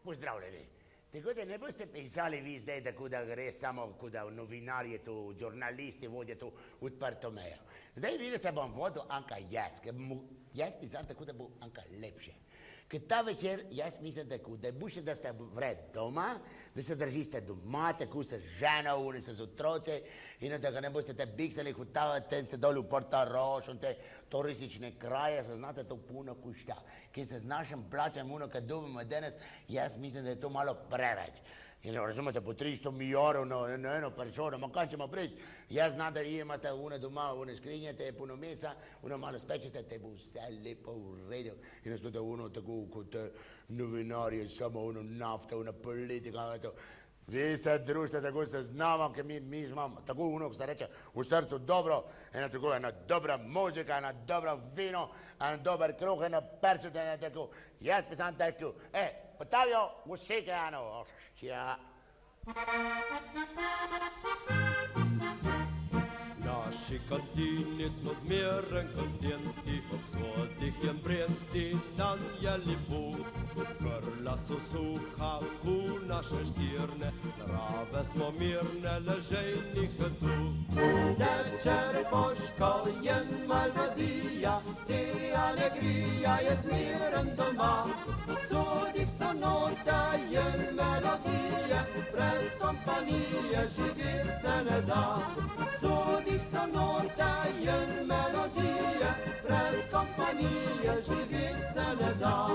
Pozdravljeni. Tako da ne boste pisali vi zdaj, tako da gre samo, kot da novinarji tu, žurnalisti vodijo tu odprto mejo. Zdaj vidite, bom vodil Anka jaz, ker bom jaz pisal tako, da bo Anka lepše. Ker ta večer jaz mislim tako, da je boljše, da ste vred doma, da se držite doma, tako se z ženo, oni se z otroci in da ga ne boste te biksali, hotavati, ten se dol v Portorož in te turistične kraje, se znate to puno košta. Ker se z našim plačem, ono, kad dobimo danes, jaz mislim, da je to malo preveč. In razumete, po 300 milijonov na eno persono, ma kaj ćemo priti? Jaz znam da imate one doma, one skrinjate, puno mesa, ono malo spečete, te bo vse lepo v redu. In nas tudi ono tako kot novinarji, samo ono nafta, ono politika, to. Vi se družite tako se znamo, ker mi imamo tako ono, ko se reče, v srcu dobro, ena dobra muzika, ena dobra vino, en dober kruh, ena persute, ena tako. Jaz pisam tako, Potavijo vse eno, oščja. Naši kantini smo zmeren kontenti, obsodih jen brenti, nam je lepo. Grla so suha, ku naše štirne, narave smo mirne, ležejnih je tu. Večer poško jen malvazija, ti alegrija je zmeren doma. Sodih so nota jen melodije, brez kompanije živit se ne da. Sodih so nota jen melodije, brez kompanije živit se ne da.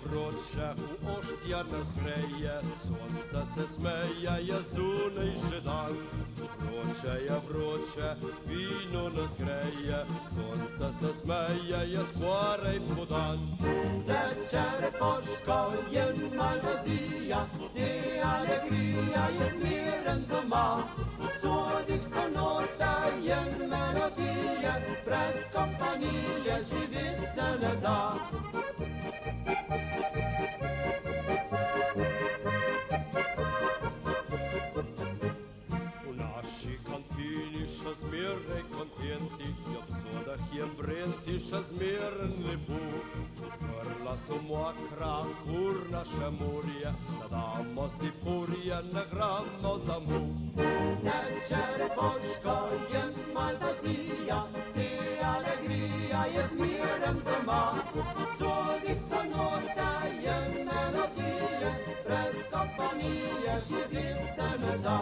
Vroče u oštja nas greje, sonce se smeje, je zunaj že dan. Vroče, vino nas greje, sonce se smeje, je skoraj podan. Večer poško jen malvazija, ti alegrija je zmiren doma. Sodih so nota jen melodije, brez kompanije živit se ne da. Še zmeraj kontenti, ob sodah je brenti, še zmeren lepo. Grla so mokra, kur naše morje, nadamo si furije, ne gramo damu. Večer poško jen malvazija, ti alegrija je zmeren doma. Sodih so nota jen melodije, brez kompanije živit se ne da.